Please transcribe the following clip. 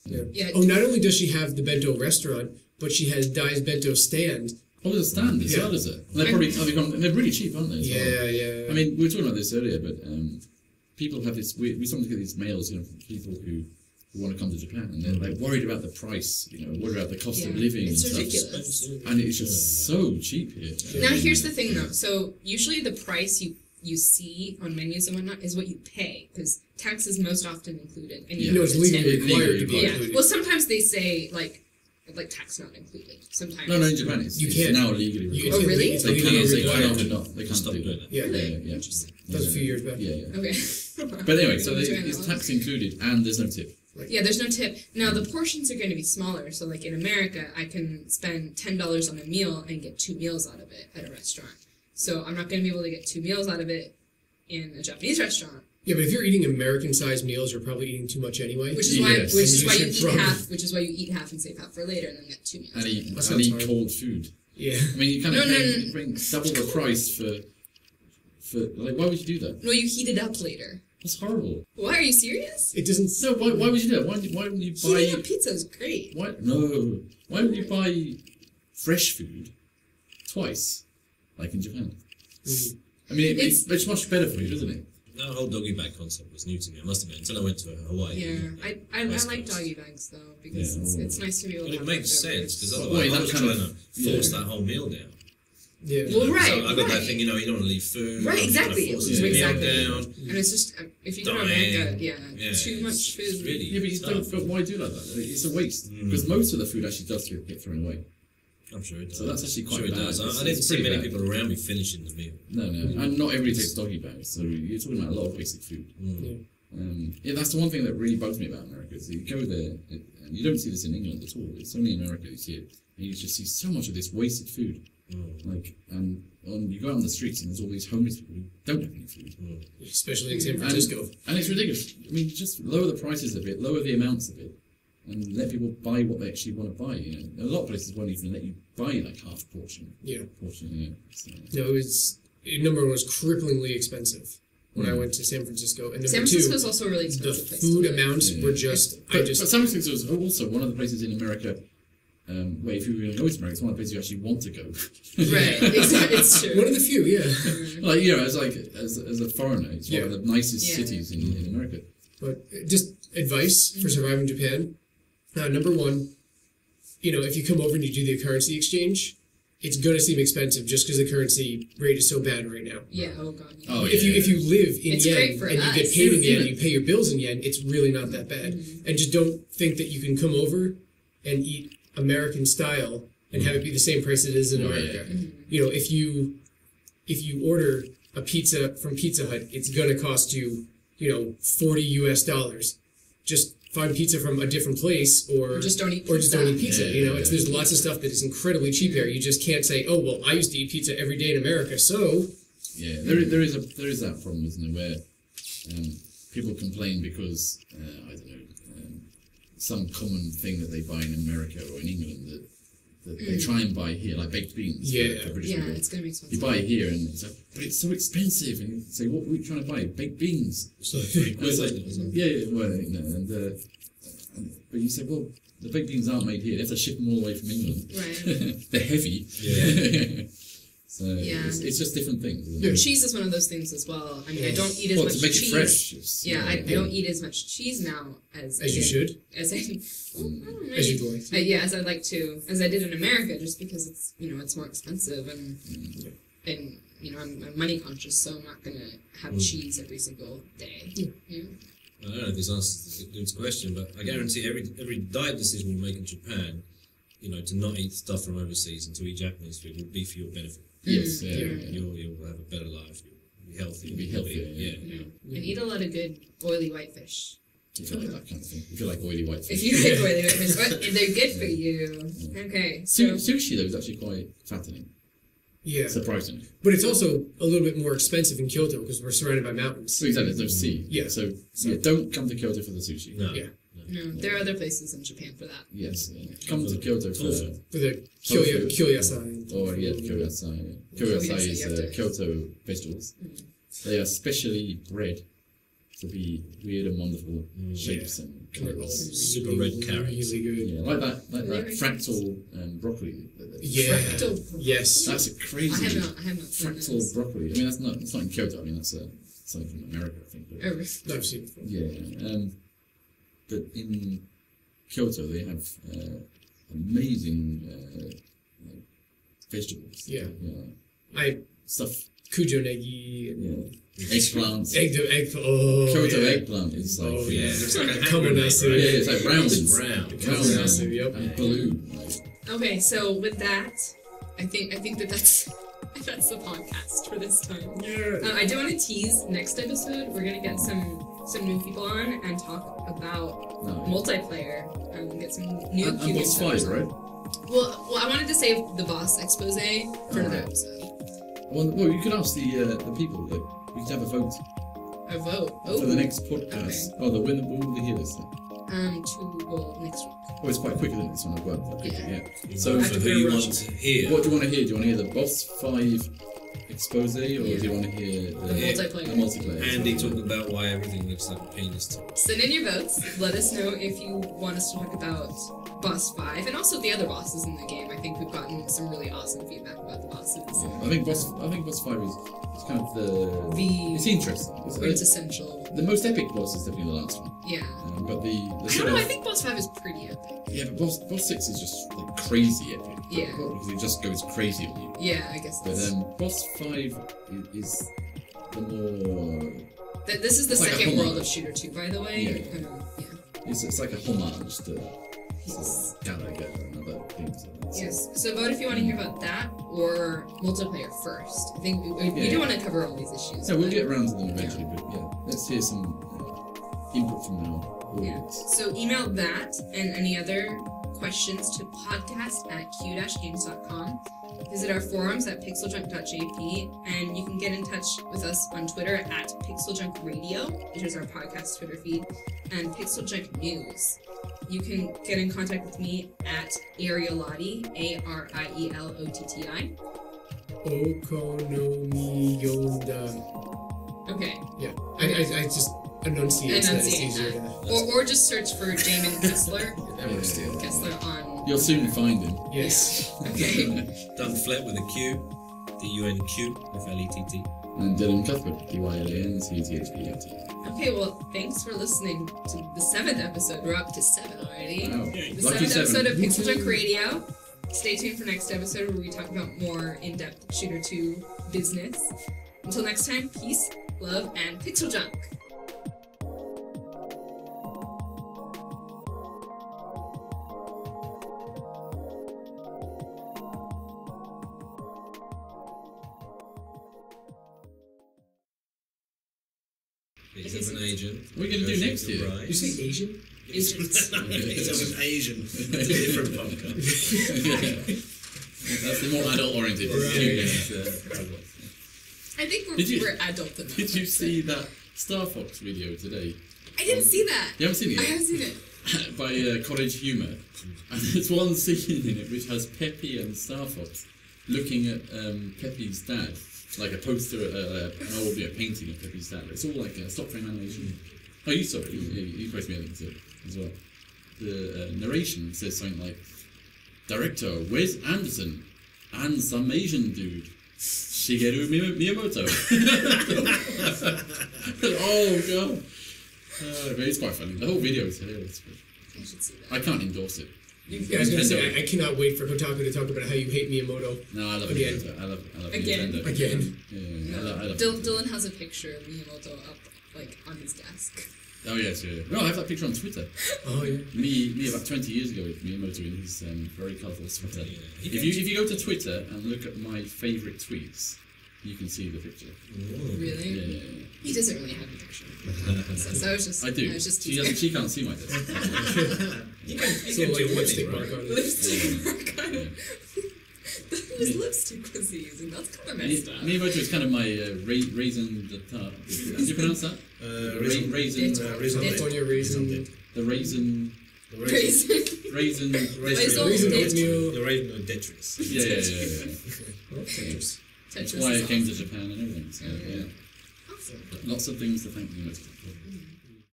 Yeah. Oh, not only does she have the bento restaurant, but she has Dai's bento stand. Oh, there's a stand as well, is it? And they're probably they're really cheap, aren't they? Yeah. I mean, we were talking about this earlier, but people have this. We sometimes get these mails, from people who want to come to Japan, and they're like worried about the price, worried about the cost of living. It's and ridiculous. Stuff. And it's just so cheap here. Now, here's the thing, though. So usually the price you see on menus and whatnot is what you pay, because tax is most often included. And it's legally required to be included. Well, sometimes they say like tax not included. Sometimes. No, in Japan it's now legally required. Oh, really? They can't do it. Yeah. Interesting. That was a few years back. Yeah. Okay. But anyway, so it's tax included, and there's no tip. Yeah, there's no tip. Now, the portions are going to be smaller. So, like in America, I can spend $10 on a meal and get 2 meals out of it at a restaurant. So, I'm not going to be able to get 2 meals out of it in a Japanese restaurant. Yeah, but if you're eating American-sized meals, you're probably eating too much anyway. Which is why you eat half and save half for later, and then get 2 meals. And eat cold food. Yeah. I mean, you kind of bring double the price for like, why would you do that? No, you heat it up later. That's horrible. Why, are you serious? It doesn't... No, why would you do that? Why wouldn't you buy... Heating up pizza is great. Why wouldn't you buy fresh food twice, like in Japan? I mean, it's much better for you, doesn't it? That whole doggy bag concept was new to me, I must admit, until I went to Hawaii. Yeah, I like doggy bags, though, because it's nice to be able to... But it makes sense, because otherwise I'm trying to force that whole meal down. Yeah. Well, right. So I got that thing, you don't want to leave food. Right, exactly. Exactly. Down. And it's just, if you go to America, too much food. Really yeah, but why do like that? It's a waste. Because most of the food actually does get thrown away. I'm sure it does. So that's actually quite bad. I didn't see many people around me finishing the meal. No. And not everybody takes doggy bags, so you're talking about a lot of wasted food. That's the one thing that really bugs me about America, is you go there, and you don't see this in England at all. It's only in America you see it. And you just see so much of this wasted food. You go out on the streets and there's all these homeless people who don't have any food. Especially in San Francisco. And it's ridiculous. I mean, just lower the prices a bit, lower the amounts a bit, and let people buy what they actually want to buy. A lot of places won't even let you buy like half a portion. So. No, number one was cripplingly expensive when I went to San Francisco, and San Francisco is also a really expensive place. The food amounts were just. But San Francisco was also one of the places in America. Where if you were going to go to America, it's one of the places you actually want to go. Right, exactly, it's true. One of the few, as a foreigner, it's one of the nicest cities in America. But just advice for surviving Japan. Number one, if you come over and you do the currency exchange, it's going to seem expensive just because the currency rate is so bad right now. Yeah, oh god. Yeah. Oh, if you live in yen and you get paid in yen, you pay your bills in yen, it's really not that bad. And just don't think that you can come over and eat American style and have it be the same price it is in America. If you order a pizza from Pizza Hut, it's gonna cost you, $40 US. Just find pizza from a different place, or just don't eat pizza. There's lots of stuff that is incredibly cheap here. You just can't say, oh well, I used to eat pizza every day in America, so there is that problem, isn't there, where people complain because I don't know. Some common thing that they buy in America or in England that they try and buy here, like baked beans. For British people. It's going to be expensive. You buy it here and it's like, but it's so expensive. And you say, what are we trying to buy? Baked beans. So £3 but you say, well, the baked beans aren't made here. They have to ship them all the way from England. Right. They're heavy. Yeah. So it's just different things. Isn't it? Cheese is one of those things as well. I mean, I don't eat as much to make cheese. It fresh. I don't eat as much cheese now as you should. As I I'd like to, as I did in America, just because it's it's more expensive and I'm money conscious, so I'm not gonna have cheese every single day. I don't know if this answers the dude's question, but I guarantee every diet decision you make in Japan, to not eat stuff from overseas and to eat Japanese food will be for your benefit. Yes, you'll have a better life. You'll be healthy. You'll be healthier. And eat a lot of good oily whitefish. If you like that kind of thing. If you like oily whitefish. If you like oily whitefish, they're good for you. Okay. Sushi though is actually quite fattening. Yeah. Surprisingly. But it's also a little bit more expensive in Kyoto because we're surrounded by mountains. Well, exactly. There's no sea. Yeah. So don't come to Kyoto for the sushi. No. Yeah. No, there are other places in Japan for that. Yes, come to Kyoto for the Kyoyasai. Kyoyasai. Kyoyasai is Kyoto vegetables. They are specially bred to be weird and wonderful shapes and colours. Super red carrots. Really good. Yeah, like that fractal broccoli. Yeah. Fractal. Yes. That's a crazy I have not seen fractal those. broccoli. I mean, that's not in Kyoto. I mean, that's something from America, I think. But, Oh, really? I've seen it before. yeah, but in Kyoto they have amazing vegetables. Yeah. Yeah. Stuff. Kujo negi. Yeah. Eggplants. Egg. Oh. Kyoto yeah. eggplant is like Yeah, it's like a Kamonasu. yeah, it's like round, Kamonasu. Yep. and blue. Okay, so with that, I think that's the podcast for this time. Yeah. I do want to tease next episode. We're gonna get some new people on and talk about multiplayer and get some new. And boss 5, right? Well, I wanted to save the boss expose for another episode. Well, you could ask the people. Like, we could have a vote A vote. for the next podcast. Okay. Oh, when will they hear this? Next week. Oh, it's quite quicker than this one as well. Quite quicker, yeah. So for who you want to hear. What do you want to hear? Do you want to hear the boss 5 expose, or do you want to hear the multiplayer? The multiplayer. Andy talking about why everything looks like a penis to us. Send in your votes. Let us know if you want us to talk about boss 5 and also the other bosses in the game. I think we've gotten some really awesome feedback about the bosses. Yeah, I think boss 5 is kind of it's interesting. It's quintessential. the most epic boss is definitely the last one. Yeah. But the I sort don't know. of, I think boss 5 is pretty epic. yeah, but boss 6 is just like crazy epic. Yeah. Because it just goes crazy on you. Yeah, I guess But that's... boss 5 is the more. This is the it's like a second world homage. of Shooter 2, by the way. Yeah. Kind of, yeah. It's like a homage to Yes. Galaga and other things. Yes. So vote if you want to hear about that or multiplayer first. I think we Yeah. do want to cover all these issues. So we'll but- get around to them eventually, but yeah, let's hear some input from our Yeah. audience. So email that and any other questions to podcast@q-games.com. Visit our forums at pixeljunk.jp, and you can get in touch with us on Twitter at PixelJunkRadio, which is our podcast Twitter feed, and PixelJunk News. You can get in contact with me at Ariolotti, ARIELOTTI. Okonomiyonda. Okay. Yeah. I just enunciate that it's easier to... Or just search for Jaymin Kessler. That works too. Kessler on... You'll soon find him. Yes. Okay. Duncan Flett with a Q. DUNQ with LETT. And Dylan Cuthbert, DYLANCTHPLT. Okay, well, thanks for listening to the 7th episode. We're up to 7 already. Wow. The Lucky 7th 7. episode of PixelJunk Radio. Stay tuned for next episode where we talk about more in-depth Shooter 2 business. Until next time, peace, love, and PixelJunk. He's an agent. What are we going to do next year? Did you say Asian? He's an Asian. It's a different podcast. That's the more adult-oriented. Right. I think we're adult enough. Did you see that Star Fox video today? I didn't see that. You haven't seen it I yet? haven't seen it. By Cottage Humour. And there's one scene in it which has Peppy and Star Fox looking at Peppy's dad, like a poster, an old painting of Peppy's dad. It's all like a stop frame animation. Oh, you saw it. You posted me a link to it as well. The narration says something like, "Director, where's Anderson? And some Asian dude. Shigeru Miyamoto." Oh, God. But it's quite funny. The whole video is hilarious. I should see that. I can't endorse it. Yeah, I was going to say, I cannot wait for Kotaku to talk about how you hate Miyamoto. No, I love Again. it. I love Again. Nintendo. Again. Yeah, I love Dylan has a picture of Miyamoto up, on his desk. Oh, yes, yeah. No, I have that picture on Twitter. Oh, yeah. Me about 20 years ago with Miyamoto in his very colourful sweater. Yeah. If you go to Twitter and look at my favourite tweets, you can see the picture. Really? Yeah. He doesn't really have a picture. So I was just... I do. I was just She can't see my desk. You can So, do like, winning, lipstick right? mark on it. Lipstick mark on it. Whose lipstick was he using? That's kind of messed up. Miyamoto is kind of my raisin the tart. How do you pronounce that? Raisin. California raisin. The raisin. Raisin. Raisin. Raisin. Raisin Tetris. oatmeal. The Raven of Tetris. Yeah. Oh, Tetris. That's why I came to Japan and everything. So, yeah. Awesome. Lots of things to thank the university for.